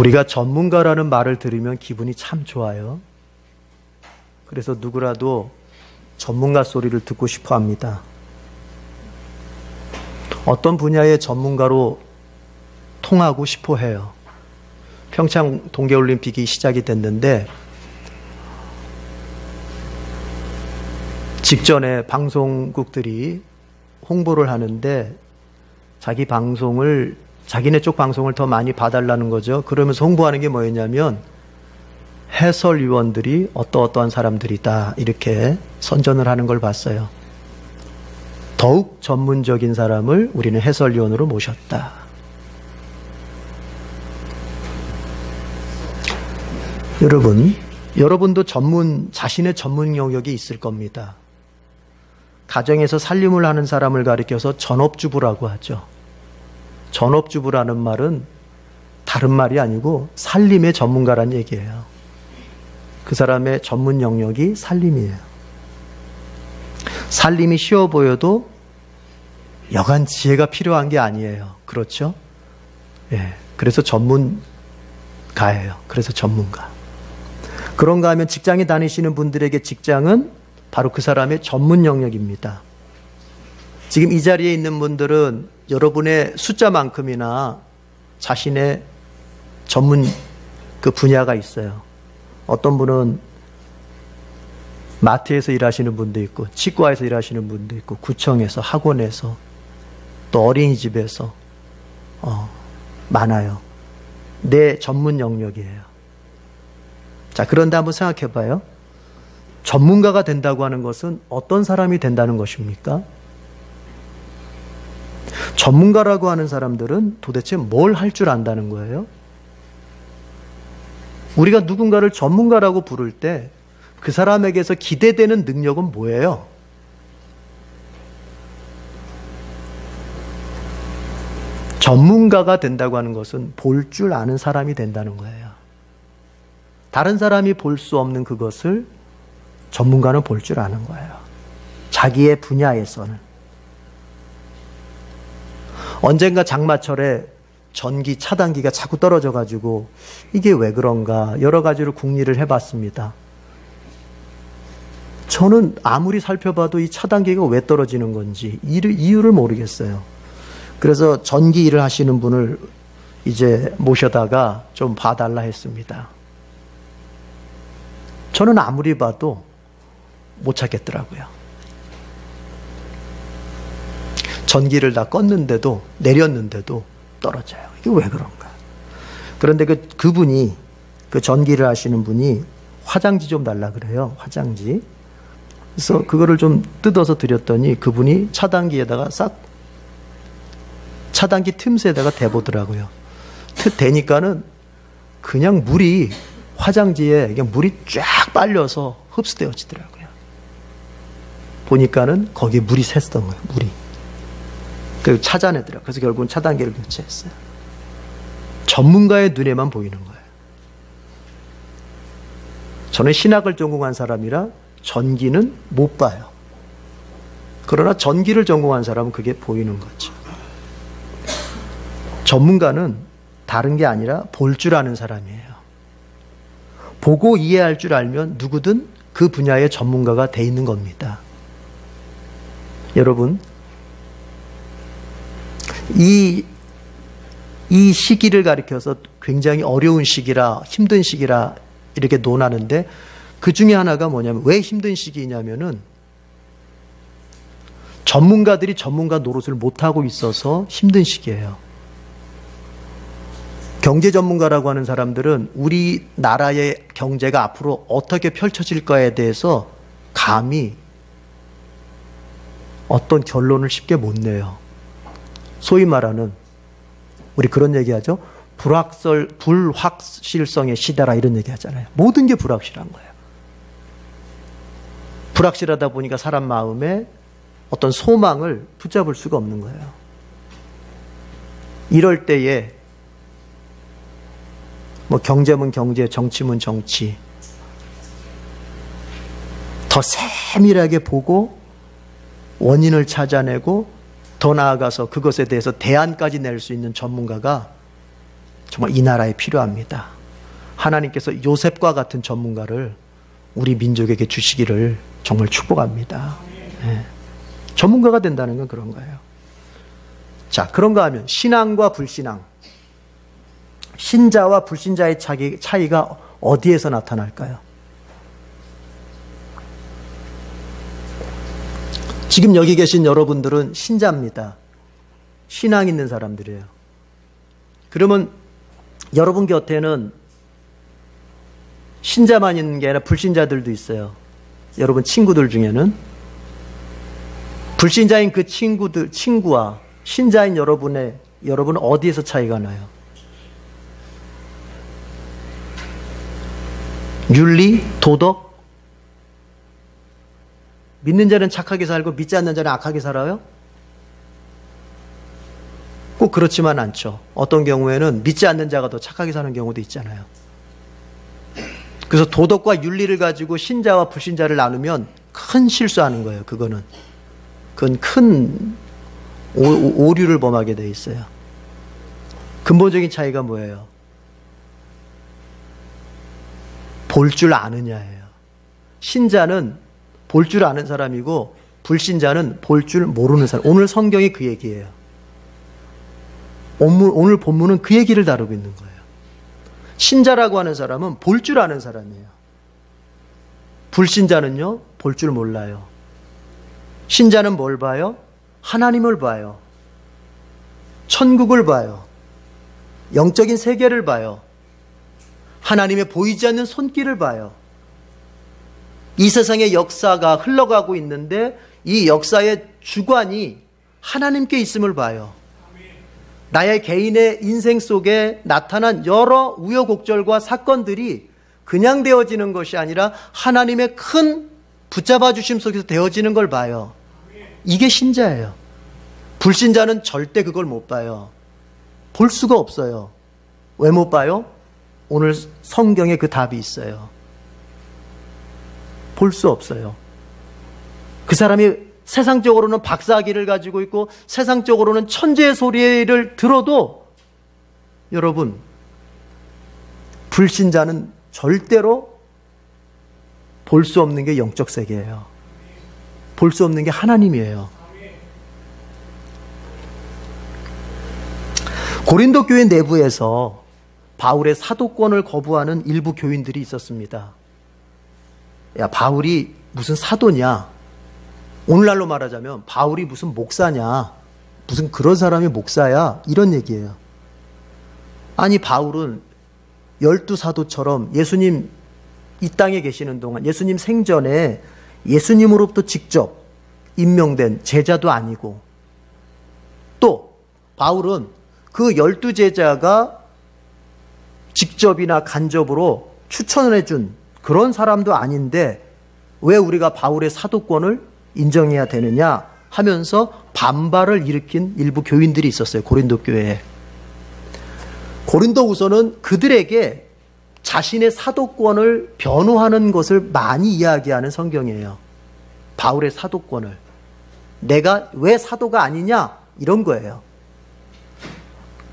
우리가 전문가라는 말을 들으면 기분이 참 좋아요. 그래서 누구라도 전문가 소리를 듣고 싶어 합니다. 어떤 분야의 전문가로 통하고 싶어 해요. 평창 동계올림픽이 시작이 됐는데 직전에 방송국들이 홍보를 하는데 자기네 쪽 방송을 더 많이 봐달라는 거죠. 그러면서 홍보하는 게 뭐였냐면 해설위원들이 어떠한 사람들이다 이렇게 선전을 하는 걸 봤어요. 더욱 전문적인 사람을 우리는 해설위원으로 모셨다. 여러분도 자신의 전문 영역이 있을 겁니다. 가정에서 살림을 하는 사람을 가리켜서 전업주부라고 하죠. 전업주부라는 말은 다른 말이 아니고 살림의 전문가란 얘기예요. 그 사람의 전문 영역이 살림이에요. 살림이 쉬워 보여도 여간 지혜가 필요한 게 아니에요. 그렇죠? 예. 그래서 전문가예요. 그래서 전문가. 그런가 하면 직장에 다니시는 분들에게 직장은 바로 그 사람의 전문 영역입니다. 지금 이 자리에 있는 분들은 여러분의 숫자만큼이나 자신의 전문 그 분야가 있어요. 어떤 분은 마트에서 일하시는 분도 있고, 치과에서 일하시는 분도 있고, 구청에서, 학원에서, 또 어린이집에서 많아요. 내 전문 영역이에요. 자, 그런데 한번 생각해 봐요. 전문가가 된다고 하는 것은 어떤 사람이 된다는 것입니까? 전문가라고 하는 사람들은 도대체 뭘 할 줄 안다는 거예요? 우리가 누군가를 전문가라고 부를 때 그 사람에게서 기대되는 능력은 뭐예요? 전문가가 된다고 하는 것은 볼 줄 아는 사람이 된다는 거예요. 다른 사람이 볼 수 없는 그것을 전문가는 볼 줄 아는 거예요. 자기의 분야에서는. 언젠가 장마철에 전기 차단기가 자꾸 떨어져가지고 이게 왜 그런가 여러 가지로 궁리를 해봤습니다. 저는 아무리 살펴봐도 이 차단기가 왜 떨어지는 건지 이유를 모르겠어요. 그래서 전기 일을 하시는 분을 이제 모셔다가 좀 봐달라 했습니다. 저는 아무리 봐도 못 찾겠더라고요. 전기를 다 껐는데도 내렸는데도 떨어져요. 이게 왜 그런가? 그런데 그분이 그 전기를 하시는 분이 화장지 좀 달라 그래요. 화장지. 그래서 그거를 좀 뜯어서 드렸더니 그분이 차단기에다가 차단기 틈새에다가 대보더라고요. 대니까는 그냥 화장지에 그냥 물이 쫙 빨려서 흡수되어지더라고요. 보니까는 거기에 물이 샜던 거예요. 물이. 그래서 찾아내더라고요. 그래서 결국은 차단기를 교체했어요. 전문가의 눈에만 보이는 거예요. 저는 신학을 전공한 사람이라 전기는 못 봐요. 그러나 전기를 전공한 사람은 그게 보이는 거죠. 전문가는 다른 게 아니라 볼 줄 아는 사람이에요. 보고 이해할 줄 알면 누구든 그 분야의 전문가가 돼 있는 겁니다. 여러분, 이 시기를 가리켜서 굉장히 어려운 시기라 힘든 시기라 이렇게 논하는데 그 중에 하나가 뭐냐면 왜 힘든 시기냐면은 전문가들이 전문가 노릇을 못하고 있어서 힘든 시기예요. 경제 전문가라고 하는 사람들은 우리나라의 경제가 앞으로 어떻게 펼쳐질까에 대해서 감히 어떤 결론을 쉽게 못 내요. 소위 말하는 우리 그런 얘기하죠. 불확실성의 시대라 이런 얘기 하잖아요. 모든 게 불확실한 거예요. 불확실하다 보니까 사람 마음에 어떤 소망을 붙잡을 수가 없는 거예요. 이럴 때에 경제면 경제, 정치면 정치 더 세밀하게 보고 원인을 찾아내고 더 나아가서 그것에 대해서 대안까지 낼 수 있는 전문가가 정말 이 나라에 필요합니다. 하나님께서 요셉과 같은 전문가를 우리 민족에게 주시기를 정말 축복합니다. 네. 전문가가 된다는 건 그런 거예요. 자, 그런가 하면 신앙과 불신앙, 신자와 불신자의 차이가 어디에서 나타날까요? 지금 여기 계신 여러분들은 신자입니다. 신앙 있는 사람들이에요. 그러면 여러분 곁에는 신자만 있는 게 아니라 불신자들도 있어요. 여러분 친구들 중에는 불신자인 그 친구와 신자인 여러분은 어디에서 차이가 나요? 윤리, 도덕? 믿는 자는 착하게 살고 믿지 않는 자는 악하게 살아요? 꼭 그렇지만 않죠. 어떤 경우에는 믿지 않는 자가 더 착하게 사는 경우도 있잖아요. 그래서 도덕과 윤리를 가지고 신자와 불신자를 나누면 큰 실수하는 거예요. 그건 큰 오류를 범하게 돼 있어요. 근본적인 차이가 뭐예요? 볼 줄 아느냐예요. 신자는 볼 줄 아는 사람이고 불신자는 볼 줄 모르는 사람. 오늘 성경이 그 얘기예요. 오늘 본문은 그 얘기를 다루고 있는 거예요. 신자라고 하는 사람은 볼 줄 아는 사람이에요. 불신자는요, 볼 줄 몰라요. 신자는 뭘 봐요? 하나님을 봐요. 천국을 봐요. 영적인 세계를 봐요. 하나님의 보이지 않는 손길을 봐요. 이 세상의 역사가 흘러가고 있는데 이 역사의 주관이 하나님께 있음을 봐요. 나의 개인의 인생 속에 나타난 여러 우여곡절과 사건들이 그냥 되어지는 것이 아니라 하나님의 큰 붙잡아 주심 속에서 되어지는 걸 봐요. 이게 신자예요. 불신자는 절대 그걸 못 봐요. 볼 수가 없어요. 왜 못 봐요? 오늘 성경에 그 답이 있어요. 볼 수 없어요. 그 사람이 세상적으로는 박사학위를 가지고 있고 세상적으로는 천재의 소리를 들어도 여러분, 불신자는 절대로 볼 수 없는 게 영적 세계예요. 볼 수 없는 게 하나님이에요. 고린도 교회 내부에서 바울의 사도권을 거부하는 일부 교인들이 있었습니다. 야, 바울이 무슨 사도냐? 오늘날로 말하자면 바울이 무슨 목사냐? 무슨 그런 사람이 목사야? 이런 얘기예요. 아니, 바울은 12사도처럼 예수님 이 땅에 계시는 동안 예수님 생전에 예수님으로부터 직접 임명된 제자도 아니고, 또 바울은 그 12제자가 직접이나 간접으로 추천을 해준 그런 사람도 아닌데 왜 우리가 바울의 사도권을 인정해야 되느냐 하면서 반발을 일으킨 일부 교인들이 있었어요. 고린도 교회에. 고린도후서는 그들에게 자신의 사도권을 변호하는 것을 많이 이야기하는 성경이에요. 바울의 사도권을. 내가 왜 사도가 아니냐? 이런 거예요.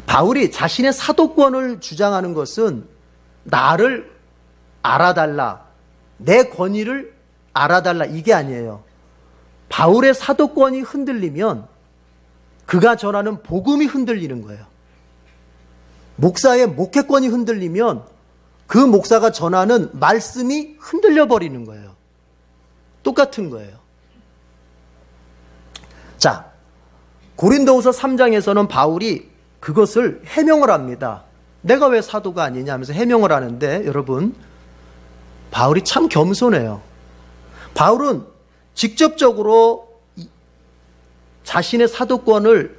바울이 자신의 사도권을 주장하는 것은 나를 알아달라, 내 권위를 알아달라, 이게 아니에요. 바울의 사도권이 흔들리면 그가 전하는 복음이 흔들리는 거예요. 목사의 목회권이 흔들리면 그 목사가 전하는 말씀이 흔들려 버리는 거예요. 똑같은 거예요. 자, 고린도후서 3장에서는 바울이 그것을 해명을 합니다. 내가 왜 사도가 아니냐 하면서 해명을 하는데, 여러분, 바울이 참 겸손해요. 바울은 직접적으로 자신의 사도권을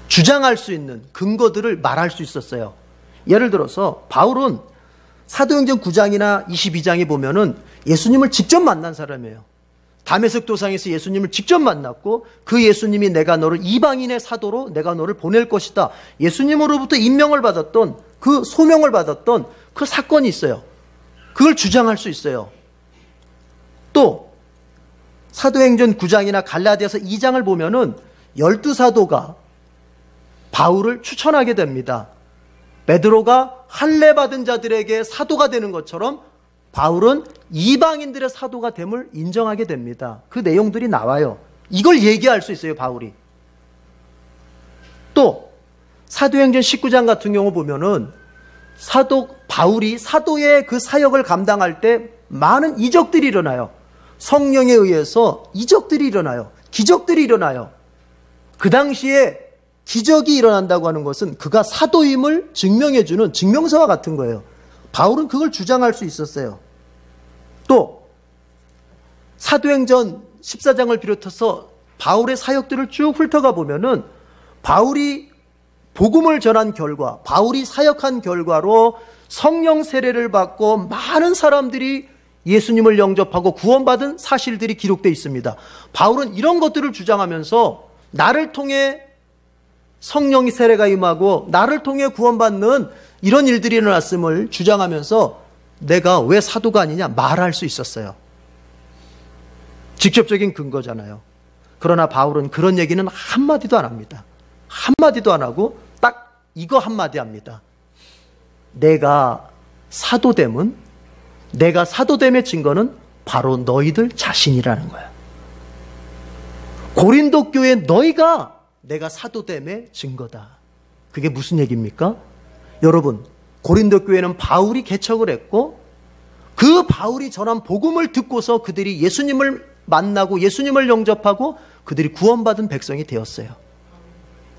주장할 수 있는 근거들을 말할 수 있었어요. 예를 들어서 바울은 사도행전 9장이나 22장에 보면은 예수님을 직접 만난 사람이에요. 다메섹 도상에서 예수님을 직접 만났고 그 예수님이 내가 너를 이방인의 사도로 내가 너를 보낼 것이다, 예수님으로부터 임명을 받았던, 그 소명을 받았던 그 사건이 있어요. 그걸 주장할 수 있어요. 또 사도행전 9장이나 갈라디아서 2장을 보면은 12사도가 바울을 추천하게 됩니다. 베드로가 할례 받은 자들에게 사도가 되는 것처럼 바울은 이방인들의 사도가 됨을 인정하게 됩니다. 그 내용들이 나와요. 이걸 얘기할 수 있어요, 바울이. 또 사도행전 19장 같은 경우 보면은 바울이 사도의 그 사역을 감당할 때 많은 이적들이 일어나요. 성령에 의해서 이적들이 일어나요. 기적들이 일어나요. 그 당시에 기적이 일어난다고 하는 것은 그가 사도임을 증명해주는 증명서와 같은 거예요. 바울은 그걸 주장할 수 있었어요. 또 사도행전 14장을 비롯해서 바울의 사역들을 쭉 훑어가 보면은 바울이 복음을 전한 결과, 바울이 사역한 결과로 성령 세례를 받고 많은 사람들이 예수님을 영접하고 구원받은 사실들이 기록되어 있습니다. 바울은 이런 것들을 주장하면서 나를 통해 성령이 세례가 임하고 나를 통해 구원받는 이런 일들이 일어났음을 주장하면서 내가 왜 사도가 아니냐 말할 수 있었어요. 직접적인 근거잖아요. 그러나 바울은 그런 얘기는 한마디도 안 합니다. 한마디도 안 하고 딱 이거 한마디 합니다. 내가 사도됨의 증거는 바로 너희들 자신이라는 거야. 고린도 교회 너희가 내가 사도됨의 증거다. 그게 무슨 얘기입니까? 여러분, 고린도 교회는 바울이 개척을 했고 그 바울이 전한 복음을 듣고서 그들이 예수님을 만나고 예수님을 영접하고 그들이 구원받은 백성이 되었어요.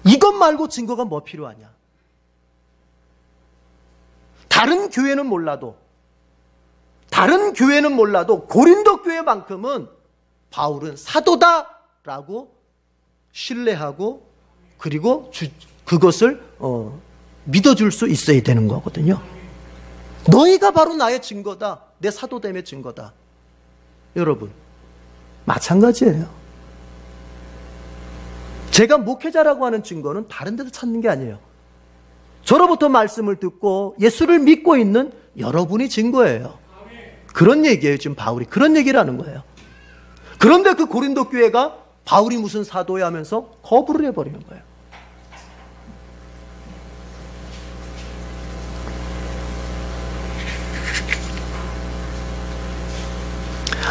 이것 말고 증거가 뭐 필요하냐? 다른 교회는 몰라도 고린도 교회만큼은 바울은 사도다라고 신뢰하고 그리고 그것을 믿어줄 수 있어야 되는 거거든요. 너희가 바로 나의 증거다. 내 사도됨의 증거다. 여러분, 마찬가지예요. 제가 목회자라고 하는 증거는 다른 데서 찾는 게 아니에요. 저로부터 말씀을 듣고 예수를 믿고 있는 여러분이 증거예요. 그런 얘기예요. 지금 바울이 그런 얘기를 하는 거예요. 그런데 그 고린도 교회가 바울이 무슨 사도야 하면서 거부를 해버리는 거예요.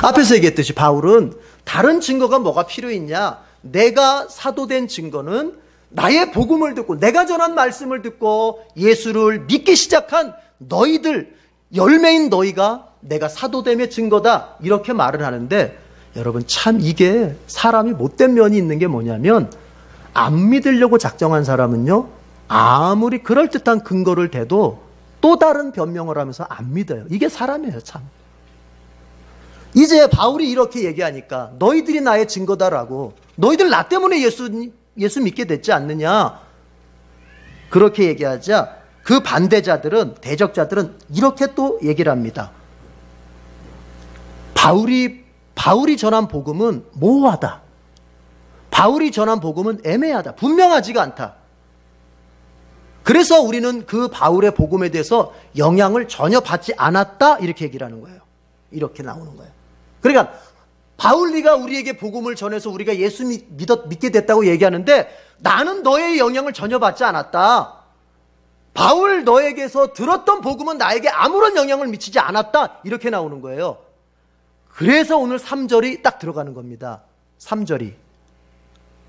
앞에서 얘기했듯이 바울은 다른 증거가 뭐가 필요했냐? 내가 사도된 증거는 나의 복음을 듣고 내가 전한 말씀을 듣고 예수를 믿기 시작한 너희들, 열매인 너희가 내가 사도됨의 증거다, 이렇게 말을 하는데, 여러분 참 이게 사람이 못된 면이 있는 게 뭐냐면, 안 믿으려고 작정한 사람은요 아무리 그럴듯한 근거를 대도 또 다른 변명을 하면서 안 믿어요. 이게 사람이에요. 참. 이제 바울이 이렇게 얘기하니까 너희들이 나의 증거다라고, 너희들 나 때문에 예수 믿게 됐지 않느냐, 그렇게 얘기하자 그 반대자들은, 대적자들은 이렇게 또 얘기를 합니다. 바울이 전한 복음은 모호하다. 바울이 전한 복음은 애매하다. 분명하지가 않다. 그래서 우리는 그 바울의 복음에 대해서 영향을 전혀 받지 않았다, 이렇게 얘기를 하는 거예요. 이렇게 나오는 거예요. 그러니까 바울리가 우리에게 복음을 전해서 우리가 예수 믿게 됐다고 얘기하는데, 나는 너의 영향을 전혀 받지 않았다. 바울 너에게서 들었던 복음은 나에게 아무런 영향을 미치지 않았다, 이렇게 나오는 거예요. 그래서 오늘 3절이 딱 들어가는 겁니다. 3절이.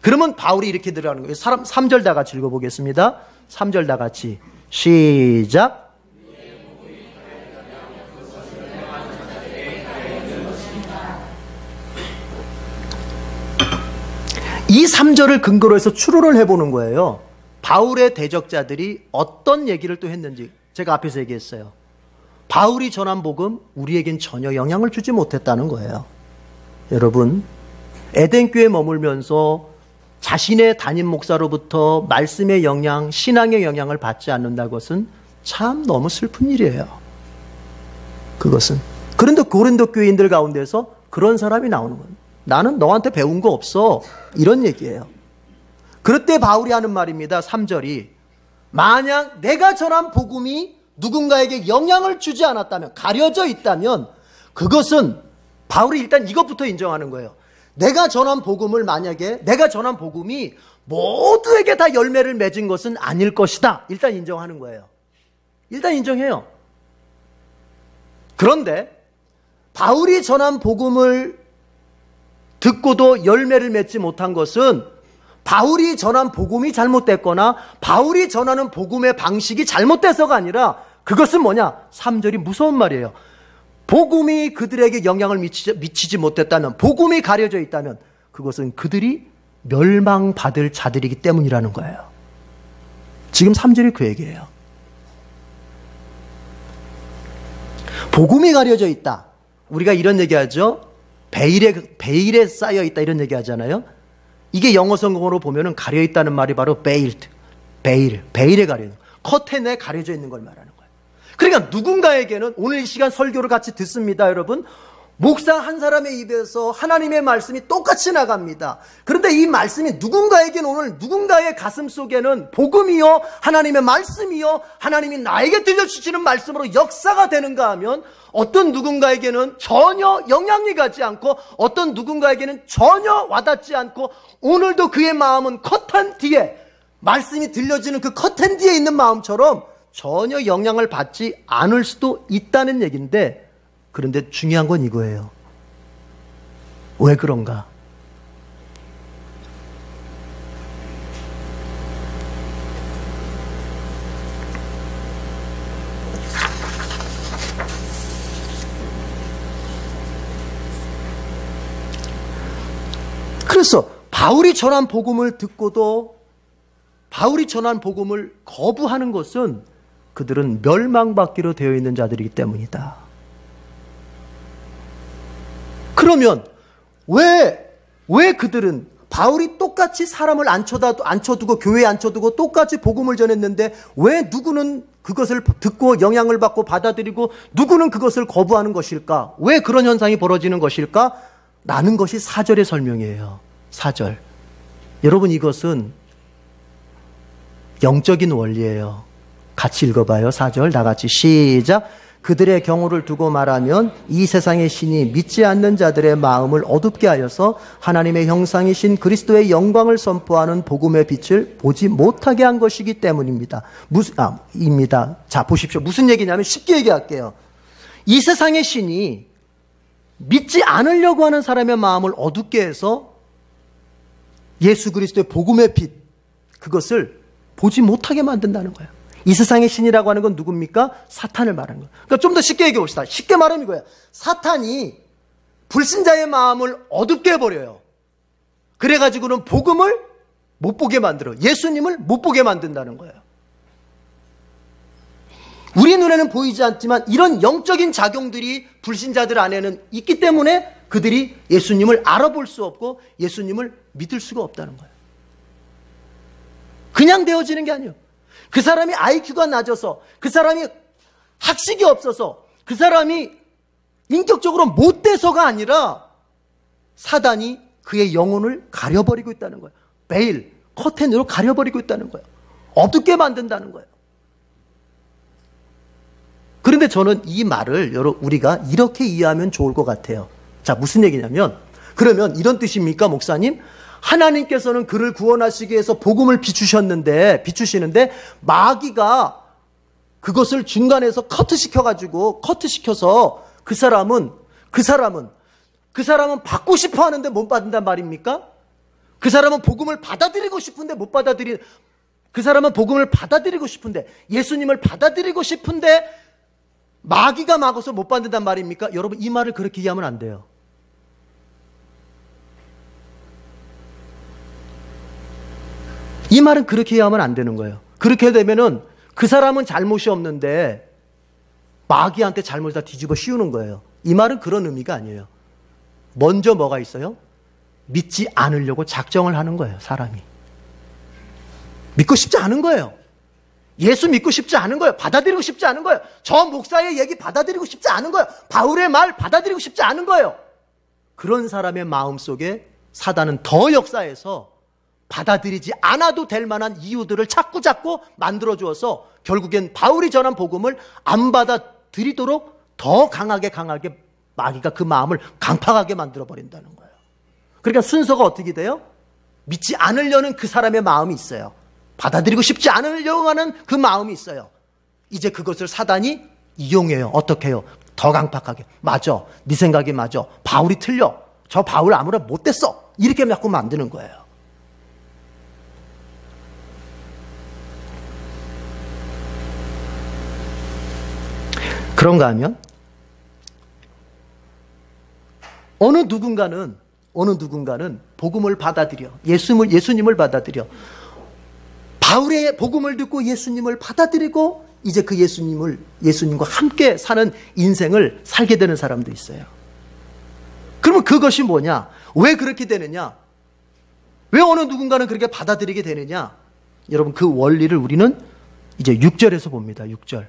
그러면 바울이 이렇게 들어가는 거예요. 3절 다 같이 읽어보겠습니다. 3절 다 같이 시작. 이 3절을 근거로 해서 추론을 해보는 거예요. 바울의 대적자들이 어떤 얘기를 또 했는지 제가 앞에서 얘기했어요. 바울이 전한 복음, 우리에겐 전혀 영향을 주지 못했다는 거예요. 여러분, 에덴교에 머물면서 자신의 담임 목사로부터 말씀의 영향, 신앙의 영향을 받지 않는다는 것은 참 너무 슬픈 일이에요. 그것은. 그런데 고린도 교인들 가운데서 그런 사람이 나오는 거예요. 나는 너한테 배운 거 없어, 이런 얘기예요. 그럴 때 바울이 하는 말입니다. 3절이. 만약 내가 전한 복음이 누군가에게 영향을 주지 않았다면, 가려져 있다면, 그것은 바울이 일단 이것부터 인정하는 거예요. 내가 전한 복음을 만약에 내가 전한 복음이 모두에게 다 열매를 맺은 것은 아닐 것이다. 일단 인정하는 거예요. 일단 인정해요. 그런데 바울이 전한 복음을 듣고도 열매를 맺지 못한 것은 바울이 전한 복음이 잘못됐거나 바울이 전하는 복음의 방식이 잘못돼서가 아니라 그것은 뭐냐? 3절이 무서운 말이에요. 복음이 그들에게 영향을 미치지 못했다면, 복음이 가려져 있다면 그것은 그들이 멸망받을 자들이기 때문이라는 거예요. 지금 3절이 그 얘기예요. 복음이 가려져 있다. 우리가 이런 얘기하죠. 베일에 쌓여 있다 이런 얘기하잖아요. 이게 영어 성경으로 보면은 가려 있다는 말이 바로 veiled, 베일에 가려 있는, 커튼에 가려져 있는 걸 말하는 거예요. 그러니까 누군가에게는 오늘 이 시간 설교를 같이 듣습니다, 여러분. 목사 한 사람의 입에서 하나님의 말씀이 똑같이 나갑니다. 그런데 이 말씀이 누군가에게는 오늘 누군가의 가슴 속에는 복음이요, 하나님의 말씀이요, 하나님이 나에게 들려주시는 말씀으로 역사가 되는가 하면 어떤 누군가에게는 전혀 영향이 가지 않고 어떤 누군가에게는 전혀 와닿지 않고 오늘도 그의 마음은 커튼 뒤에, 말씀이 들려지는 그 커튼 뒤에 있는 마음처럼 전혀 영향을 받지 않을 수도 있다는 얘기인데, 그런데 중요한 건 이거예요. 왜 그런가? 그래서 바울이 전한 복음을 듣고도 바울이 전한 복음을 거부하는 것은 그들은 멸망받기로 되어 있는 자들이기 때문이다. 그러면 왜 그들은 바울이 똑같이 사람을 앉혀두고 교회에 앉혀두고 똑같이 복음을 전했는데 왜 누구는 그것을 듣고 영향을 받고 받아들이고 누구는 그것을 거부하는 것일까? 왜 그런 현상이 벌어지는 것일까? 라는 것이 4절의 설명이에요. 4절. 여러분, 이것은 영적인 원리예요. 같이 읽어봐요. 4절 다 같이 시작. 그들의 경우를 두고 말하면 이 세상의 신이 믿지 않는 자들의 마음을 어둡게 하여서 하나님의 형상이신 그리스도의 영광을 선포하는 복음의 빛을 보지 못하게 한 것이기 때문입니다. 입니다. 자, 보십시오. 무슨 얘기냐면 쉽게 얘기할게요. 이 세상의 신이 믿지 않으려고 하는 사람의 마음을 어둡게 해서 예수 그리스도의 복음의 빛, 그것을 보지 못하게 만든다는 거예요. 이 세상의 신이라고 하는 건 누굽니까? 사탄을 말하는 거예요. 그러니까 좀 더 쉽게 얘기해 봅시다. 쉽게 말하면 이거예요. 사탄이 불신자의 마음을 어둡게 해버려요. 그래가지고는 복음을 못 보게 만들어. 예수님을 못 보게 만든다는 거예요. 우리 눈에는 보이지 않지만 이런 영적인 작용들이 불신자들 안에는 있기 때문에 그들이 예수님을 알아볼 수 없고 예수님을 믿을 수가 없다는 거예요. 그냥 되어지는 게 아니에요. 그 사람이 IQ가 낮아서, 그 사람이 학식이 없어서, 그 사람이 인격적으로 못돼서가 아니라 사단이 그의 영혼을 가려버리고 있다는 거예요. 베일, 커튼으로 가려버리고 있다는 거예요. 어둡게 만든다는 거예요. 그런데 저는 이 말을 우리가 이렇게 이해하면 좋을 것 같아요. 자, 무슨 얘기냐면, 그러면 이런 뜻입니까, 목사님? 하나님께서는 그를 구원하시기 위해서 복음을 비추시는데 마귀가 그것을 중간에서 커트시켜서 그 사람은 받고 싶어 하는데 못 받는단 말입니까? 그 사람은 복음을 받아들이고 싶은데 못 그 사람은 복음을 받아들이고 싶은데, 예수님을 받아들이고 싶은데 마귀가 막아서 못 받는단 말입니까? 여러분, 이 말을 그렇게 이해하면 안 돼요. 이 말은 그렇게 이해하면 안 되는 거예요. 그렇게 되면은 그 사람은 잘못이 없는데 마귀한테 잘못을 다 뒤집어 씌우는 거예요. 이 말은 그런 의미가 아니에요. 먼저 뭐가 있어요? 믿지 않으려고 작정을 하는 거예요, 사람이. 믿고 싶지 않은 거예요. 예수 믿고 싶지 않은 거예요. 받아들이고 싶지 않은 거예요. 저 목사의 얘기 받아들이고 싶지 않은 거예요. 바울의 말 받아들이고 싶지 않은 거예요. 그런 사람의 마음속에 사단은 더 역사해서 받아들이지 않아도 될 만한 이유들을 자꾸 만들어 주어서 결국엔 바울이 전한 복음을 안 받아들이도록 더 강하게 마귀가 그 마음을 강팍하게 만들어 버린다는 거예요. 그러니까 순서가 어떻게 돼요? 믿지 않으려는 그 사람의 마음이 있어요. 받아들이고 싶지 않으려고 하는 그 마음이 있어요. 이제 그것을 사단이 이용해요. 어떻게 해요? 더 강팍하게. 맞아. 네 생각이 맞아. 바울이 틀려. 저 바울 아무나 못됐어. 이렇게 자꾸 만드는 거예요. 그런가 하면 어느 누군가는 복음을 받아들여. 예수님을 받아들여. 바울의 복음을 듣고 예수님을 받아들이고 이제 그 예수님과 함께 사는 인생을 살게 되는 사람도 있어요. 그러면 그것이 뭐냐? 왜 그렇게 되느냐? 왜 어느 누군가는 그렇게 받아들이게 되느냐? 여러분, 그 원리를 우리는 이제 6절에서 봅니다. 6절.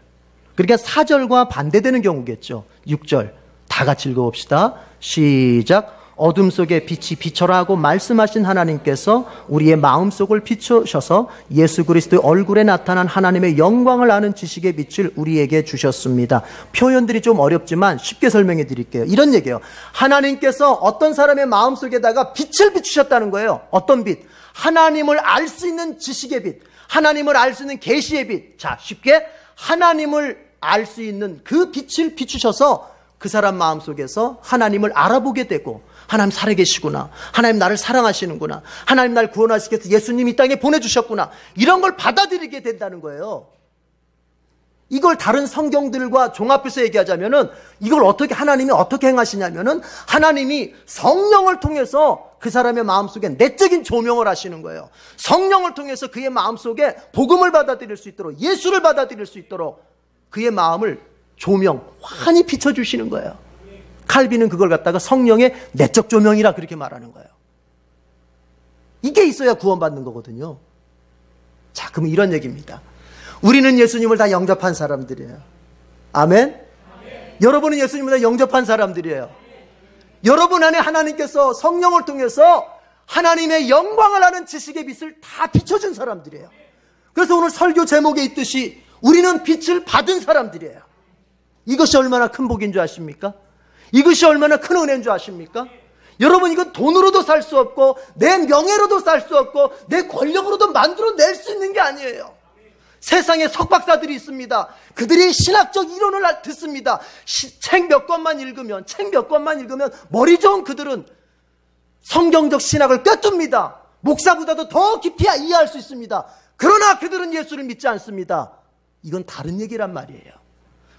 그러니까 4절과 반대되는 경우겠죠. 6절. 다 같이 읽어봅시다. 시작. 어둠 속에 빛이 비춰라 하고 말씀하신 하나님께서 우리의 마음속을 비추셔서 예수 그리스도의 얼굴에 나타난 하나님의 영광을 아는 지식의 빛을 우리에게 주셨습니다. 표현들이 좀 어렵지만 쉽게 설명해 드릴게요. 이런 얘기예요. 하나님께서 어떤 사람의 마음속에다가 빛을 비추셨다는 거예요. 어떤 빛? 하나님을 알 수 있는 지식의 빛, 하나님을 알 수 있는 계시의 빛. 자, 쉽게 하나님을 알 수 있는 그 빛을 비추셔서 그 사람 마음속에서 하나님을 알아보게 되고, 하나님 살아계시구나, 하나님 나를 사랑하시는구나, 하나님 나를 구원하시기 위해서 예수님 이 땅에 보내주셨구나, 이런 걸 받아들이게 된다는 거예요. 이걸 다른 성경들과 종합해서 얘기하자면은, 이걸 하나님이 어떻게 행하시냐면은, 하나님이 성령을 통해서 그 사람의 마음속에 내적인 조명을 하시는 거예요. 성령을 통해서 그의 마음속에 복음을 받아들일 수 있도록, 예수를 받아들일 수 있도록 그의 마음을 조명, 환히 비춰주시는 거예요. 칼빈은 그걸 갖다가 성령의 내적 조명이라 그렇게 말하는 거예요. 이게 있어야 구원받는 거거든요. 자, 그럼 이런 얘기입니다. 우리는 예수님을 다 영접한 사람들이에요. 아멘? 여러분은 예수님을 다 영접한 사람들이에요. 여러분 안에 하나님께서 성령을 통해서 하나님의 영광을 아는 지식의 빛을 다 비춰준 사람들이에요. 그래서 오늘 설교 제목에 있듯이 우리는 빛을 받은 사람들이에요. 이것이 얼마나 큰 복인 줄 아십니까? 이것이 얼마나 큰 은혜인 줄 아십니까? 여러분, 이건 돈으로도 살 수 없고 내 명예로도 살 수 없고 내 권력으로도 만들어낼 수 있는 게 아니에요. 세상에 석박사들이 있습니다. 그들이 신학적 이론을 듣습니다. 책 몇 권만 읽으면 머리 좋은 그들은 성경적 신학을 꿰뚫습니다. 목사보다도 더 깊이 이해할 수 있습니다. 그러나 그들은 예수를 믿지 않습니다. 이건 다른 얘기란 말이에요.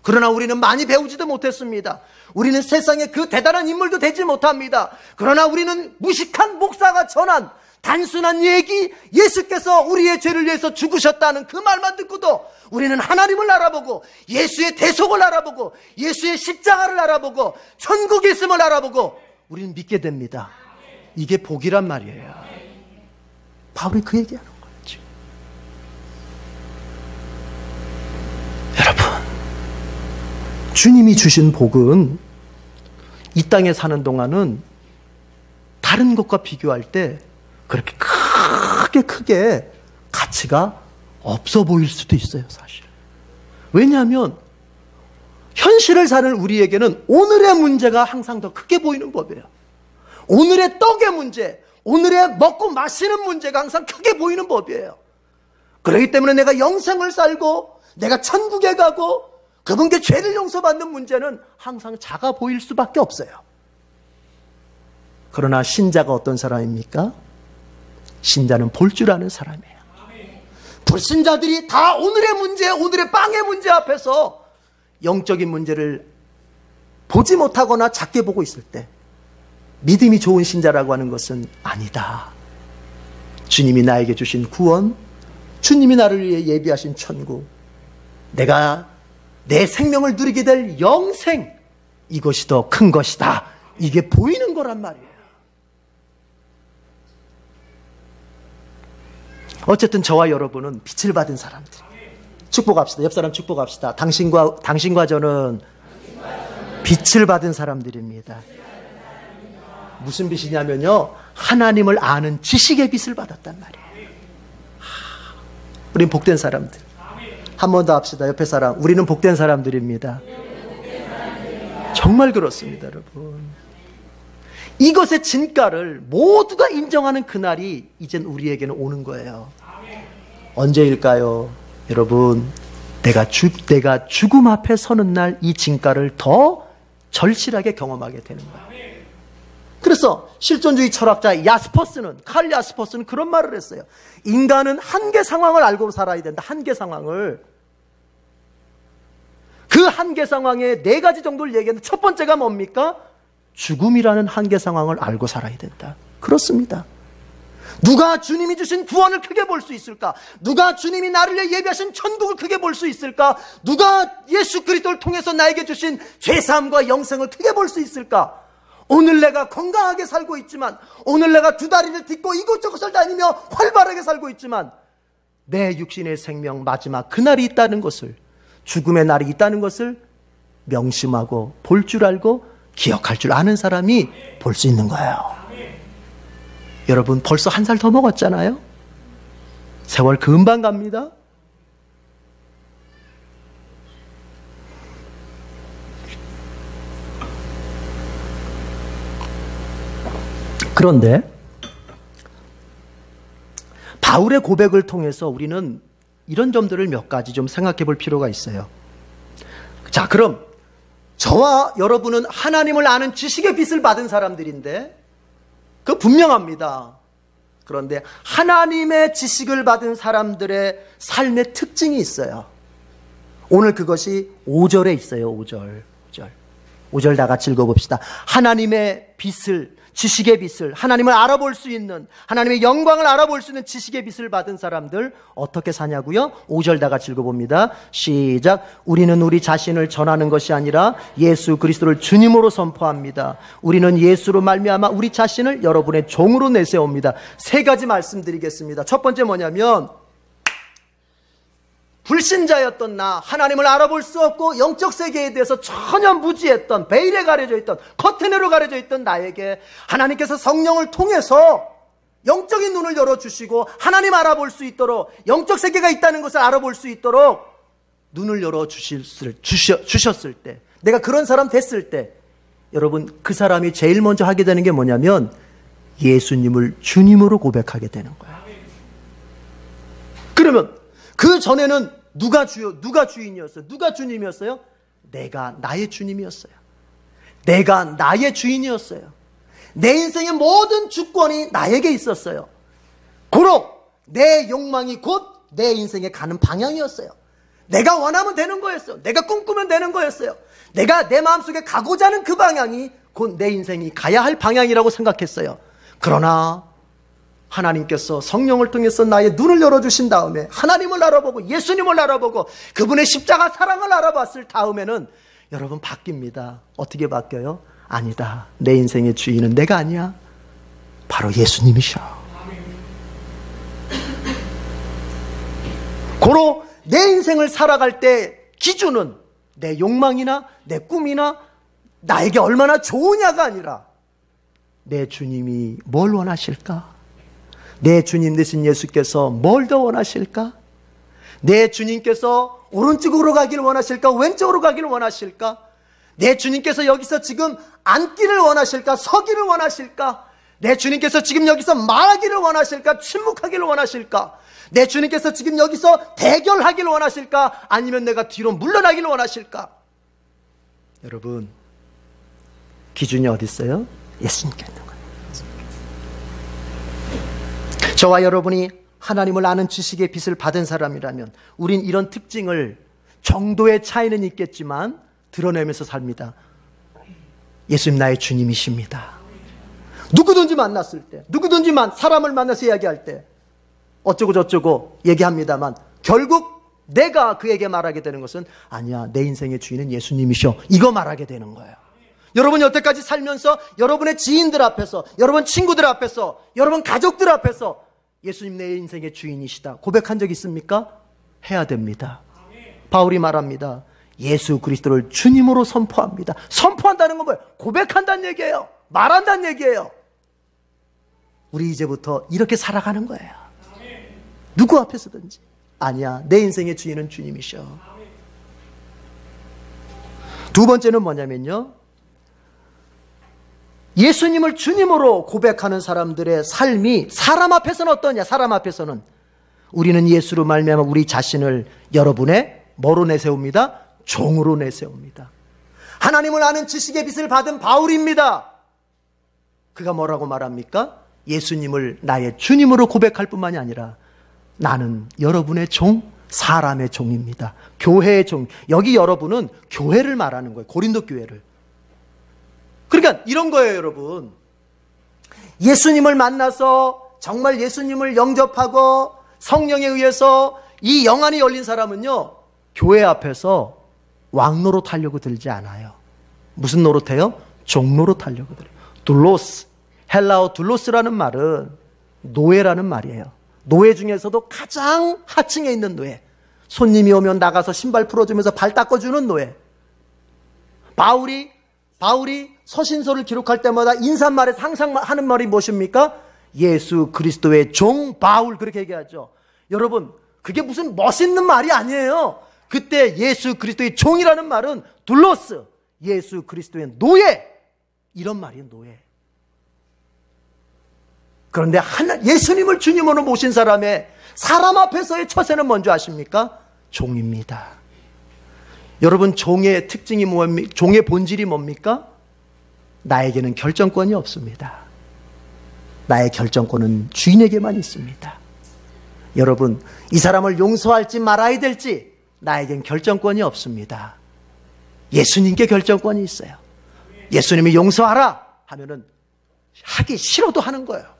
그러나 우리는 많이 배우지도 못했습니다. 우리는 세상에 그 대단한 인물도 되지 못합니다. 그러나 우리는 무식한 목사가 전한 단순한 얘기, 예수께서 우리의 죄를 위해서 죽으셨다는 그 말만 듣고도 우리는 하나님을 알아보고 예수의 대속을 알아보고 예수의 십자가를 알아보고 천국에 있음을 알아보고 우리는 믿게 됩니다. 이게 복이란 말이에요. 바울이 그 얘기하는 거지. 여러분, 주님이 주신 복은 이 땅에 사는 동안은 다른 것과 비교할 때 그렇게 크게 가치가 없어 보일 수도 있어요, 사실. 왜냐하면 현실을 사는 우리에게는 오늘의 문제가 항상 더 크게 보이는 법이에요. 오늘의 떡의 문제, 오늘의 먹고 마시는 문제가 항상 크게 보이는 법이에요. 그렇기 때문에 내가 영생을 살고 내가 천국에 가고 그분께 죄를 용서받는 문제는 항상 작아 보일 수밖에 없어요. 그러나 신자가 어떤 사람입니까? 신자는 볼 줄 아는 사람이에요. 불신자들이 다 오늘의 문제, 오늘의 빵의 문제 앞에서 영적인 문제를 보지 못하거나 작게 보고 있을 때 믿음이 좋은 신자라고 하는 것은 아니다. 주님이 나에게 주신 구원, 주님이 나를 위해 예비하신 천국, 내가 내 생명을 누리게 될 영생, 이것이 더 큰 것이다. 이게 보이는 거란 말이에요. 어쨌든 저와 여러분은 빛을 받은 사람들. 축복합시다. 옆 사람 축복합시다. 당신과 저는 빛을 받은 사람들입니다. 무슨 빛이냐면요, 하나님을 아는 지식의 빛을 받았단 말이에요. 우린 복된 사람들. 한 번 더 합시다. 옆에 사람, 우리는 복된 사람들입니다. 정말 그렇습니다, 여러분. 이것의 진가를 모두가 인정하는 그날이 이젠 우리에게는 오는 거예요. 언제일까요? 여러분, 내가 죽음 앞에 서는 날 이 진가를 더 절실하게 경험하게 되는 거예요. 그래서 실존주의 철학자 칼 야스퍼스는 그런 말을 했어요. 인간은 한계 상황을 알고 살아야 된다. 한계 상황을. 그 한계 상황에 4가지 정도를 얘기했는데 첫 번째가 뭡니까? 죽음이라는 한계 상황을 알고 살아야 된다. 그렇습니다. 누가 주님이 주신 구원을 크게 볼 수 있을까? 누가 주님이 나를 위해 예비하신 천국을 크게 볼 수 있을까? 누가 예수 그리스도를 통해서 나에게 주신 죄사함과 영생을 크게 볼 수 있을까? 오늘 내가 건강하게 살고 있지만, 오늘 내가 2다리를 딛고 이곳저곳을 다니며 활발하게 살고 있지만, 내 육신의 생명 마지막 그날이 있다는 것을, 죽음의 날이 있다는 것을 명심하고 볼 줄 알고 기억할 줄 아는 사람이 볼 수 있는 거예요. 여러분, 벌써 1살 더 먹었잖아요. 세월 금방 갑니다. 그런데 바울의 고백을 통해서 우리는 이런 점들을 몇 가지 좀 생각해 볼 필요가 있어요. 자, 그럼 저와 여러분은 하나님을 아는 지식의 빛을 받은 사람들인데, 그 분명합니다. 그런데 하나님의 지식을 받은 사람들의 삶의 특징이 있어요. 오늘 그것이 5절에 있어요. 5절 다 같이 읽어봅시다. 하나님의 빛을, 지식의 빛을, 하나님을 알아볼 수 있는, 하나님의 영광을 알아볼 수 있는 지식의 빛을 받은 사람들 어떻게 사냐고요? 5절 다 같이 읽어봅니다. 시작. 우리는 우리 자신을 전하는 것이 아니라 예수 그리스도를 주님으로 선포합니다. 우리는 예수로 말미암아 우리 자신을 여러분의 종으로 내세웁니다. 3가지 말씀드리겠습니다. 첫 번째 뭐냐면, 불신자였던 나, 하나님을 알아볼 수 없고 영적 세계에 대해서 전혀 무지했던, 베일에 가려져 있던, 커튼으로 가려져 있던 나에게 하나님께서 성령을 통해서 영적인 눈을 열어주시고 하나님 알아볼 수 있도록, 영적 세계가 있다는 것을 알아볼 수 있도록 눈을 열어주셨을 때, 내가 그런 사람 됐을 때, 여러분, 그 사람이 제일 먼저 하게 되는 게 뭐냐면 예수님을 주님으로 고백하게 되는 거예요. 그러면 그 전에는 누가 주인이었어요? 누가 주님이었어요? 내가 나의 주님이었어요. 내가 나의 주인이었어요. 내 인생의 모든 주권이 나에게 있었어요. 고로 내 욕망이 곧 내 인생에 가는 방향이었어요. 내가 원하면 되는 거였어요. 내가 꿈꾸면 되는 거였어요. 내가 내 마음속에 가고자 하는 그 방향이 곧 내 인생이 가야 할 방향이라고 생각했어요. 그러나 하나님께서 성령을 통해서 나의 눈을 열어주신 다음에 하나님을 알아보고 예수님을 알아보고 그분의 십자가 사랑을 알아봤을 다음에는 여러분 바뀝니다. 어떻게 바뀌어요? 아니다. 내 인생의 주인은 내가 아니야. 바로 예수님이셔. 고로 내 인생을 살아갈 때 기준은 내 욕망이나 내 꿈이나 나에게 얼마나 좋으냐가 아니라 내 주님이 뭘 원하실까? 내 주님 되신 예수께서 뭘 더 원하실까? 내 주님께서 오른쪽으로 가기를 원하실까? 왼쪽으로 가기를 원하실까? 내 주님께서 여기서 지금 앉기를 원하실까? 서기를 원하실까? 내 주님께서 지금 여기서 말하기를 원하실까? 침묵하기를 원하실까? 내 주님께서 지금 여기서 대결하기를 원하실까? 아니면 내가 뒤로 물러나기를 원하실까? 여러분, 기준이 어디 있어요? 예수님께 있는 거예요. 저와 여러분이 하나님을 아는 지식의 빛을 받은 사람이라면 우린 이런 특징을 정도의 차이는 있겠지만 드러내면서 삽니다. 예수님 나의 주님이십니다. 누구든지 만났을 때, 누구든지 사람을 만나서 이야기할 때 어쩌고 저쩌고 얘기합니다만 결국 내가 그에게 말하게 되는 것은 아니야, 내 인생의 주인은 예수님이셔, 이거 말하게 되는 거예요. 여러분 여태까지 살면서 여러분의 지인들 앞에서, 여러분 친구들 앞에서, 여러분 가족들 앞에서 예수님 내 인생의 주인이시다 고백한 적 있습니까? 해야 됩니다. 바울이 말합니다. 예수 그리스도를 주님으로 선포합니다. 선포한다는 건 뭐예요? 고백한다는 얘기예요. 말한다는 얘기예요. 우리 이제부터 이렇게 살아가는 거예요. 누구 앞에서든지. 아니야, 내 인생의 주인은 주님이셔. 2번째는 뭐냐면요, 예수님을 주님으로 고백하는 사람들의 삶이 사람 앞에서는 어떠냐? 사람 앞에서는 우리는 예수로 말미암아 우리 자신을 여러분의 뭐로 내세웁니다? 종으로 내세웁니다. 하나님을 아는 지식의 빛을 받은 바울입니다. 그가 뭐라고 말합니까? 예수님을 나의 주님으로 고백할 뿐만이 아니라 나는 여러분의 종, 사람의 종입니다. 교회의 종. 여기 여러분은 교회를 말하는 거예요. 고린도 교회를. 그러니까 이런 거예요, 여러분. 예수님을 만나서 정말 예수님을 영접하고 성령에 의해서 이 영안이 열린 사람은요, 교회 앞에서 왕노릇 하려고 들지 않아요. 무슨 노릇해요? 종노릇 하려고 들어요. 둘로스, 헬라어 둘로스라는 말은 노예라는 말이에요. 노예 중에서도 가장 하층에 있는 노예. 손님이 오면 나가서 신발 풀어주면서 발 닦아주는 노예. 바울이 서신서를 기록할 때마다 인사말에서 항상 하는 말이 무엇입니까? 예수 그리스도의 종 바울, 그렇게 얘기하죠. 여러분, 그게 무슨 멋있는 말이 아니에요. 그때 예수 그리스도의 종이라는 말은 둘로스, 예수 그리스도의 노예, 이런 말이에요. 노예. 그런데 예수님을 주님으로 모신 사람의 사람 앞에서의 처세는 뭔지 아십니까? 종입니다. 여러분, 종의 특징이 뭡니까? 종의 본질이 뭡니까? 나에게는 결정권이 없습니다. 나의 결정권은 주인에게만 있습니다. 여러분, 이 사람을 용서할지 말아야 될지 나에겐 결정권이 없습니다. 예수님께 결정권이 있어요. 예수님이 용서하라 하면은 하기 싫어도 하는 거예요.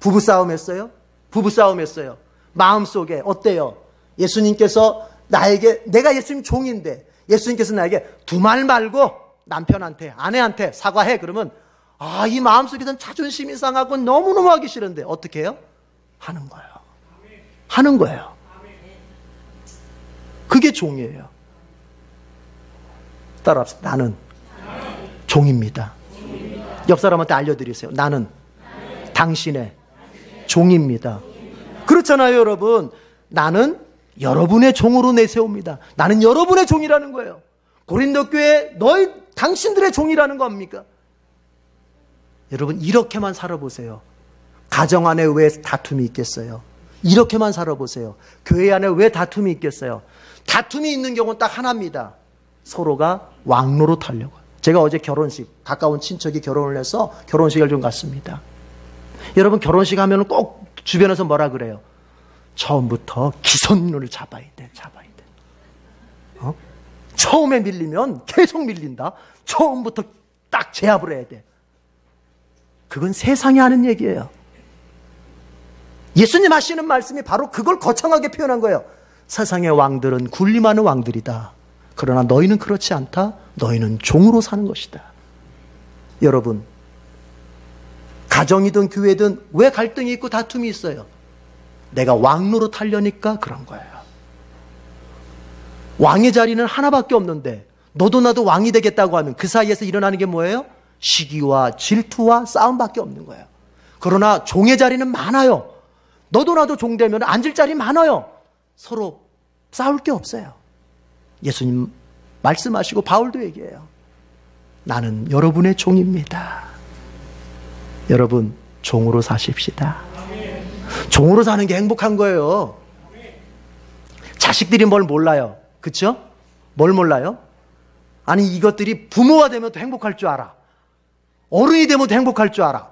부부싸움 했어요? 부부싸움 했어요. 마음속에 어때요? 예수님께서 나에게, 내가 예수님 종인데 예수님께서 나에게 두 말 말고 남편한테, 아내한테 사과해. 그러면 이 마음속에선 자존심이 상하고 너무너무 하기 싫은데 어떻게 해요? 하는 거예요. 하는 거예요. 그게 종이에요. 따라합시다. 나는 종입니다. 옆 사람한테 알려드리세요. 나는 당신의 종입니다. 그렇잖아요, 여러분. 나는 여러분의 종으로 내세웁니다. 나는 여러분의 종이라는 거예요. 고린도 교회 당신들의 종이라는 겁니까? 여러분, 이렇게만 살아보세요. 가정 안에 왜 다툼이 있겠어요? 이렇게만 살아보세요. 교회 안에 왜 다툼이 있겠어요? 다툼이 있는 경우는 딱 하나입니다. 서로가 왕노릇 하려고. 제가 어제 가까운 친척이 결혼을 해서 결혼식을 좀 갔습니다. 여러분, 결혼식 하면 꼭 주변에서 뭐라 그래요? 처음부터 기선을 잡아야 돼. 처음에 밀리면 계속 밀린다. 처음부터 딱 제압을 해야 돼. 그건 세상이 하는 얘기예요. 예수님 하시는 말씀이 바로 그걸 거창하게 표현한 거예요. 세상의 왕들은 군림하는 왕들이다. 그러나 너희는 그렇지 않다. 너희는 종으로 사는 것이다. 여러분, 가정이든 교회든 왜 갈등이 있고 다툼이 있어요? 내가 왕노릇 하려니까 그런 거예요. 왕의 자리는 하나밖에 없는데 너도 나도 왕이 되겠다고 하면 그 사이에서 일어나는 게 뭐예요? 시기와 질투와 싸움밖에 없는 거예요. 그러나 종의 자리는 많아요. 너도 나도 종 되면 앉을 자리 많아요. 서로 싸울 게 없어요. 예수님 말씀하시고 바울도 얘기해요. 나는 여러분의 종입니다. 여러분, 종으로 사십시다. 종으로 사는 게 행복한 거예요. 자식들이 뭘 몰라요. 그렇죠? 뭘 몰라요? 아니, 이것들이 부모가 되면 또 행복할 줄 알아. 어른이 되면 또 행복할 줄 알아.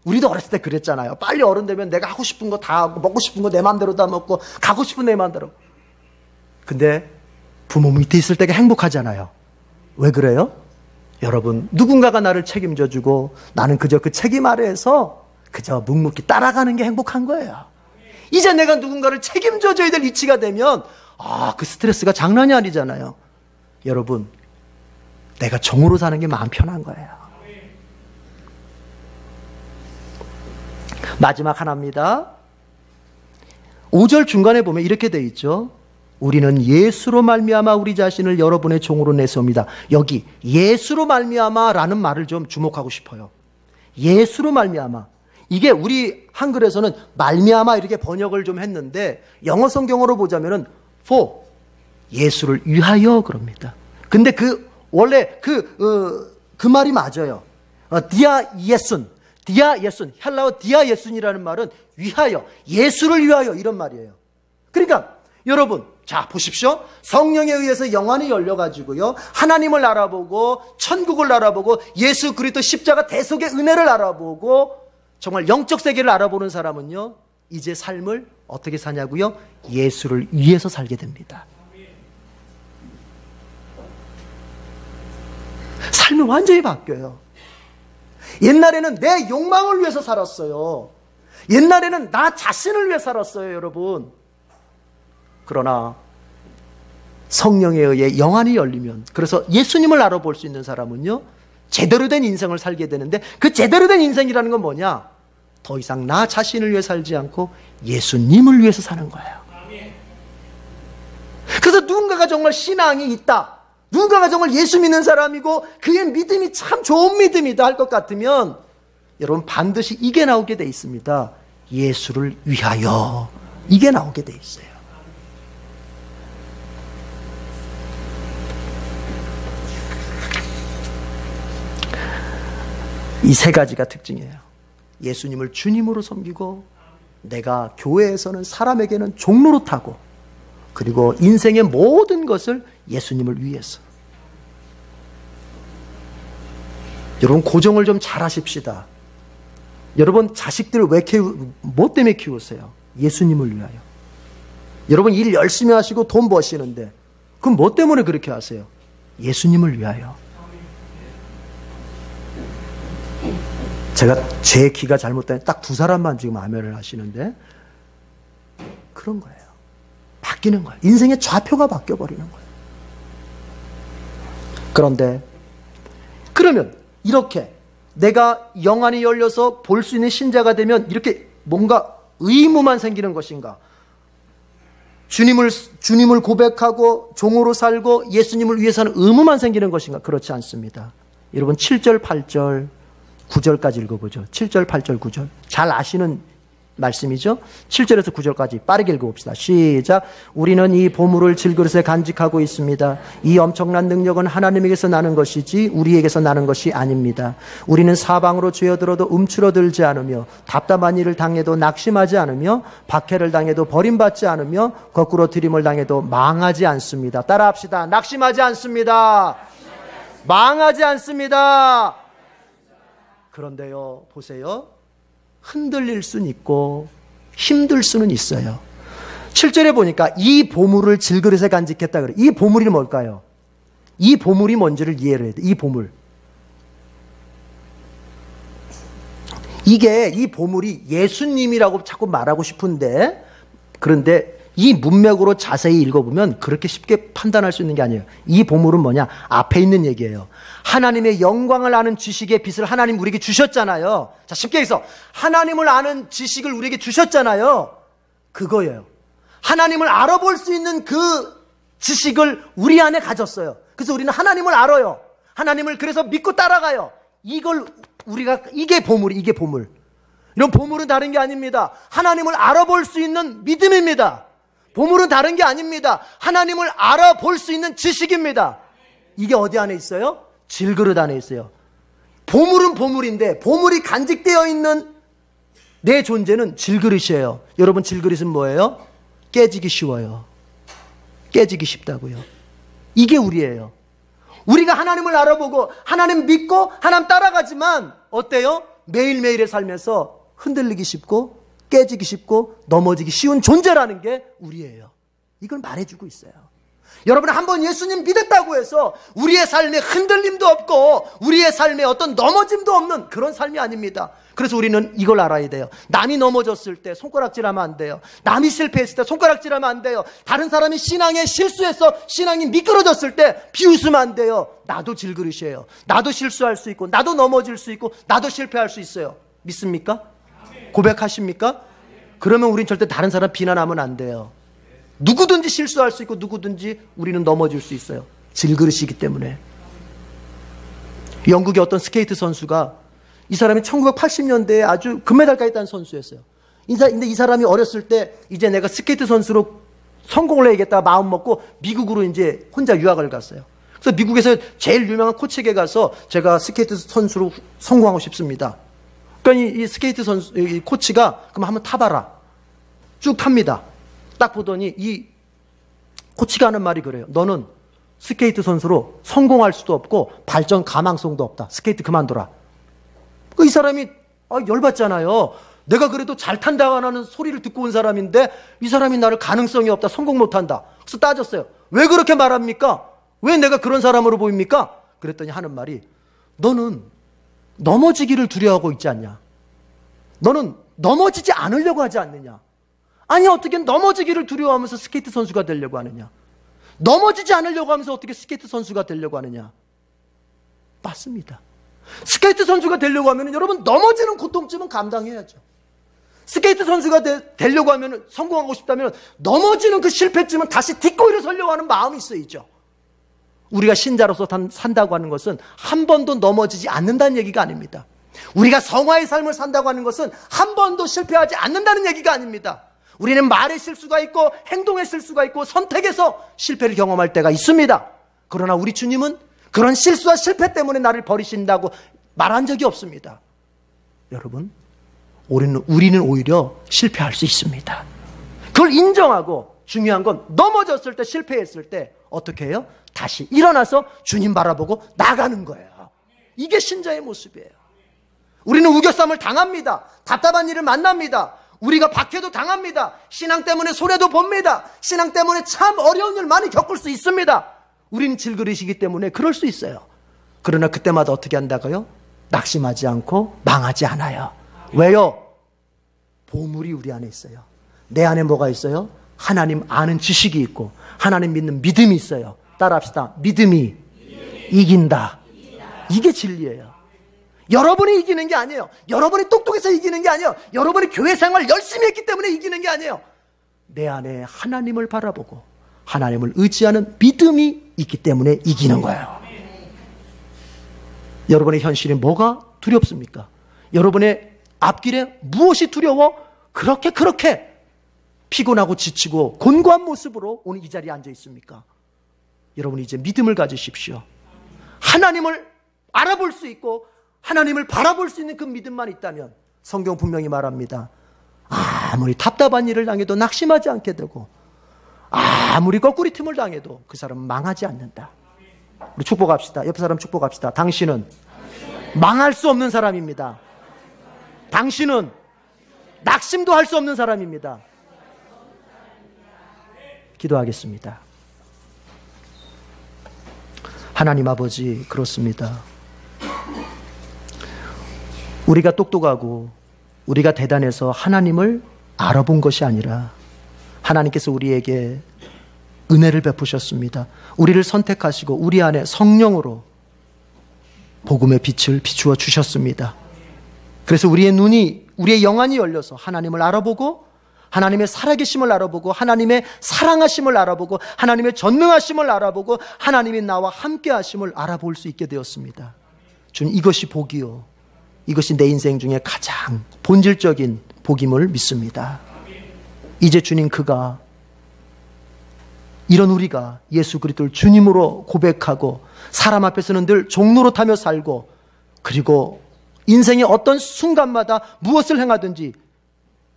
우리도 어렸을 때 그랬잖아요. 빨리 어른 되면 내가 하고 싶은 거 다 하고 먹고 싶은 거 내 마음대로 다 먹고 가고 싶은 내 마음대로. 근데 부모 밑에 있을 때가 행복하잖아요. 왜 그래요? 여러분, 누군가가 나를 책임져 주고 나는 그저 그 책임 아래에서 그저 묵묵히 따라가는 게 행복한 거예요. 이제 내가 누군가를 책임져 줘야 될 위치가 되면 그 스트레스가 장난이 아니잖아요. 여러분, 내가 종으로 사는 게 마음 편한 거예요. 마지막 하나입니다. 5절 중간에 보면 이렇게 돼 있죠. 우리는 예수로 말미암아 우리 자신을 여러분의 종으로 내세웁니다. 여기 예수로 말미암아라는 말을 좀 주목하고 싶어요. 예수로 말미암아. 이게 우리 한글에서는 말미암아 이렇게 번역을 좀 했는데 영어 성경으로 보자면은 for 예수를 위하여 그럽니다. 근데 원래 그 말이 맞아요. 디아 예순, 헬라어 디아 예순이라는 말은 위하여, 예수를 위하여 이런 말이에요. 그러니까 여러분, 자 보십시오. 성령에 의해서 영안이 열려가지고요, 하나님을 알아보고 천국을 알아보고 예수 그리스도 십자가 대속의 은혜를 알아보고 정말 영적 세계를 알아보는 사람은요, 이제 삶을 어떻게 사냐고요? 예수를 위해서 살게 됩니다. 삶이 완전히 바뀌어요. 옛날에는 내 욕망을 위해서 살았어요. 옛날에는 나 자신을 위해 살았어요, 여러분. 그러나 성령에 의해 영안이 열리면, 그래서 예수님을 알아볼 수 있는 사람은요, 제대로 된 인생을 살게 되는데, 그 제대로 된 인생이라는 건 뭐냐? 더 이상 나 자신을 위해 살지 않고 예수님을 위해서 사는 거예요. 그래서 누군가가 정말 신앙이 있다, 누군가가 정말 예수 믿는 사람이고 그의 믿음이 참 좋은 믿음이다 할 것 같으면 여러분 반드시 이게 나오게 돼 있습니다. 예수를 위하여, 이게 나오게 돼 있어요. 이 세 가지가 특징이에요. 예수님을 주님으로 섬기고, 내가 교회에서는 사람에게는 종로로 타고, 그리고 인생의 모든 것을 예수님을 위해서. 여러분 고정을 좀 잘 하십시다. 여러분 자식들 뭐 때문에 키우세요? 예수님을 위하여. 여러분 일 열심히 하시고 돈 버시는데 그럼 뭐 때문에 그렇게 하세요? 예수님을 위하여. 제가 제 귀가 잘못된 딱 두 사람만 지금 아멘을 하시는데 그런 거예요. 바뀌는 거예요. 인생의 좌표가 바뀌어버리는 거예요. 그런데 그러면 이렇게 내가 영안이 열려서 볼 수 있는 신자가 되면 이렇게 뭔가 의무만 생기는 것인가? 주님을 고백하고 종으로 살고 예수님을 위해서 하는 의무만 생기는 것인가? 그렇지 않습니다. 여러분 7절, 8절, 9절까지 읽어보죠. 7절, 8절, 9절. 잘 아시는 말씀이죠. 7절에서 9절까지 빠르게 읽어봅시다. 시작. 우리는 이 보물을 질그릇에 간직하고 있습니다. 이 엄청난 능력은 하나님에게서 나는 것이지 우리에게서 나는 것이 아닙니다. 우리는 사방으로 죄어들어도 움츠러들지 않으며, 답답한 일을 당해도 낙심하지 않으며, 박해를 당해도 버림받지 않으며, 거꾸로 들임을 당해도 망하지 않습니다. 따라합시다. 낙심하지 않습니다. 망하지 않습니다. 그런데요, 보세요. 흔들릴 수는 있고 힘들 수는 있어요. 7절에 보니까 이 보물을 질그릇에 간직했다 그래요. 이 보물이 뭘까요? 이 보물이 뭔지를 이해를 해야 돼. 이 보물. 이 보물이 예수님이라고 자꾸 말하고 싶은데, 그런데 이 문맥으로 자세히 읽어보면 그렇게 쉽게 판단할 수 있는 게 아니에요. 이 보물은 뭐냐? 앞에 있는 얘기예요. 하나님의 영광을 아는 지식의 빛을 하나님 우리에게 주셨잖아요. 자, 쉽게 해서 하나님을 아는 지식을 우리에게 주셨잖아요. 그거예요. 하나님을 알아볼 수 있는 그 지식을 우리 안에 가졌어요. 그래서 우리는 하나님을 알아요. 하나님을 그래서 믿고 따라가요. 이게 보물. 이런 보물은 다른 게 아닙니다. 하나님을 알아볼 수 있는 믿음입니다. 보물은 다른 게 아닙니다. 하나님을 알아볼 수 있는 지식입니다. 이게 어디 안에 있어요? 질그릇 안에 있어요. 보물은 보물인데 보물이 간직되어 있는 내 존재는 질그릇이에요. 여러분 질그릇은 뭐예요? 깨지기 쉬워요. 깨지기 쉽다고요. 이게 우리예요. 우리가 하나님을 알아보고 하나님 믿고 하나님 따라가지만 어때요? 매일매일의 삶에서 흔들리기 쉽고 깨지기 쉽고 넘어지기 쉬운 존재라는 게 우리예요. 이걸 말해주고 있어요. 여러분 한번 예수님 믿었다고 해서 우리의 삶에 흔들림도 없고 우리의 삶에 어떤 넘어짐도 없는 그런 삶이 아닙니다. 그래서 우리는 이걸 알아야 돼요. 남이 넘어졌을 때 손가락질하면 안 돼요. 남이 실패했을 때 손가락질하면 안 돼요. 다른 사람이 신앙에 실수해서 신앙이 미끄러졌을 때 비웃으면 안 돼요. 나도 질그릇이에요. 나도 실수할 수 있고 나도 넘어질 수 있고 나도 실패할 수 있어요. 믿습니까? 고백하십니까? 그러면 우린 절대 다른 사람 비난하면 안 돼요. 누구든지 실수할 수 있고 누구든지 우리는 넘어질 수 있어요. 질그릇이기 때문에. 영국의 어떤 스케이트 선수가, 이 사람이 1980년대에 아주 금메달까지 딴 선수였어요. 근데 이 사람이 어렸을 때 이제 내가 스케이트 선수로 성공을 해야겠다 마음 먹고 미국으로 이제 혼자 유학을 갔어요. 그래서 미국에서 제일 유명한 코치에게 가서 제가 스케이트 선수로 성공하고 싶습니다. 그러니까 이 스케이트 선수, 이 코치가 그럼 한번 타봐라. 쭉 탑니다. 딱 보더니 이 코치가 하는 말이 그래요. 너는 스케이트 선수로 성공할 수도 없고 발전 가망성도 없다. 스케이트 그만둬라. 이 사람이 열받잖아요. 내가 그래도 잘 탄다고 하는 소리를 듣고 온 사람인데 이 사람이 나를 가능성이 없다. 성공 못한다. 그래서 따졌어요. 왜 그렇게 말합니까? 왜 내가 그런 사람으로 보입니까? 그랬더니 하는 말이 너는 넘어지기를 두려워하고 있지 않냐? 너는 넘어지지 않으려고 하지 않느냐? 아니 어떻게 넘어지기를 두려워하면서 스케이트 선수가 되려고 하느냐? 넘어지지 않으려고 하면서 어떻게 스케이트 선수가 되려고 하느냐? 맞습니다. 스케이트 선수가 되려고 하면 여러분 넘어지는 고통쯤은 감당해야죠. 스케이트 선수가 되려고 하면 성공하고 싶다면 넘어지는 그 실패쯤은 다시 딛고 일어서려고 하는 마음이 있어야죠. 우리가 신자로서 산다고 하는 것은 한 번도 넘어지지 않는다는 얘기가 아닙니다. 우리가 성화의 삶을 산다고 하는 것은 한 번도 실패하지 않는다는 얘기가 아닙니다. 우리는 말의 실수가 있고 행동의 실수가 있고 선택에서 실패를 경험할 때가 있습니다. 그러나 우리 주님은 그런 실수와 실패 때문에 나를 버리신다고 말한 적이 없습니다. 여러분, 우리는 오히려 실패할 수 있습니다. 그걸 인정하고 중요한 건 넘어졌을 때 실패했을 때 어떻게 해요? 다시 일어나서 주님 바라보고 나가는 거예요. 이게 신자의 모습이에요. 우리는 우겨쌈을 당합니다. 답답한 일을 만납니다. 우리가 박해도 당합니다. 신앙 때문에 손해도 봅니다. 신앙 때문에 참 어려운 일 많이 겪을 수 있습니다. 우리는 질그릇이기 때문에 그럴 수 있어요. 그러나 그때마다 어떻게 한다고요? 낙심하지 않고 망하지 않아요. 왜요? 보물이 우리 안에 있어요. 내 안에 뭐가 있어요? 하나님 아는 지식이 있고 하나님 믿는 믿음이 있어요. 따라합시다. 믿음이 이긴다. 이게 진리예요. 여러분이 이기는 게 아니에요. 여러분이 똑똑해서 이기는 게 아니에요. 여러분이 교회 생활 열심히 했기 때문에 이기는 게 아니에요. 내 안에 하나님을 바라보고 하나님을 의지하는 믿음이 있기 때문에 이기는 거예요. 여러분의 현실이 뭐가 두렵습니까? 여러분의 앞길에 무엇이 두려워? 그렇게 피곤하고 지치고 곤고한 모습으로 오늘 이 자리에 앉아 있습니까? 여러분이 이제 믿음을 가지십시오. 하나님을 알아볼 수 있고 하나님을 바라볼 수 있는 그 믿음만 있다면 성경 분명히 말합니다. 아무리 답답한 일을 당해도 낙심하지 않게 되고 아무리 거꾸리 틈을 당해도 그 사람은 망하지 않는다. 우리 축복합시다. 옆 사람 축복합시다. 당신은 망할 수 없는 사람입니다. 당신은 낙심도 할 수 없는 사람입니다. 기도하겠습니다. 하나님 아버지, 그렇습니다. 우리가 똑똑하고 우리가 대단해서 하나님을 알아본 것이 아니라 하나님께서 우리에게 은혜를 베푸셨습니다. 우리를 선택하시고 우리 안에 성령으로 복음의 빛을 비추어 주셨습니다. 그래서 우리의 눈이, 우리의 영안이 열려서 하나님을 알아보고 하나님의 살아계심을 알아보고 하나님의 사랑하심을 알아보고 하나님의 전능하심을 알아보고 하나님이 나와 함께 하심을 알아볼 수 있게 되었습니다. 주님, 이것이 복이요, 이것이 내 인생 중에 가장 본질적인 복임을 믿습니다. 이제 주님, 그가 이런 우리가 예수 그리스도를 주님으로 고백하고 사람 앞에서는 늘 종로로 타며 살고 그리고 인생의 어떤 순간마다 무엇을 행하든지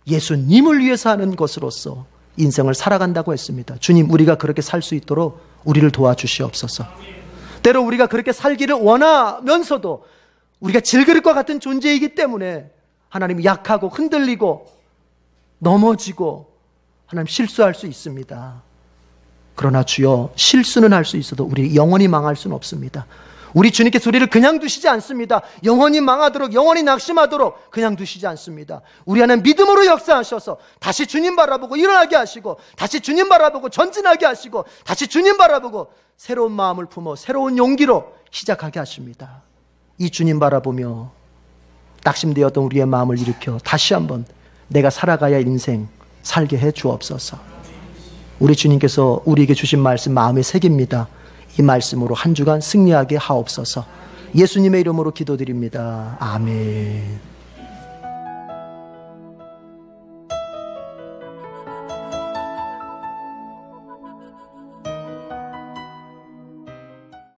예수님을 위해서 하는 것으로서 인생을 살아간다고 했습니다. 주님, 우리가 그렇게 살 수 있도록 우리를 도와주시옵소서. 때로 우리가 그렇게 살기를 원하면서도 우리가 질그릇과 같은 존재이기 때문에 하나님 약하고 흔들리고 넘어지고 하나님 실수할 수 있습니다. 그러나 주여, 실수는 할 수 있어도 우리 영원히 망할 수는 없습니다. 우리 주님께서 우리를 그냥 두시지 않습니다. 영원히 망하도록, 영원히 낙심하도록 그냥 두시지 않습니다. 우리 안에 믿음으로 역사하셔서 다시 주님 바라보고 일어나게 하시고 다시 주님 바라보고 전진하게 하시고 다시 주님 바라보고 새로운 마음을 품어 새로운 용기로 시작하게 하십니다. 이 주님 바라보며 낙심되었던 우리의 마음을 일으켜 다시 한번 내가 살아가야 할 인생 살게 해 주옵소서. 우리 주님께서 우리에게 주신 말씀 마음에 새깁니다. 이 말씀으로 한 주간 승리하게 하옵소서. 예수님의 이름으로 기도드립니다. 아멘.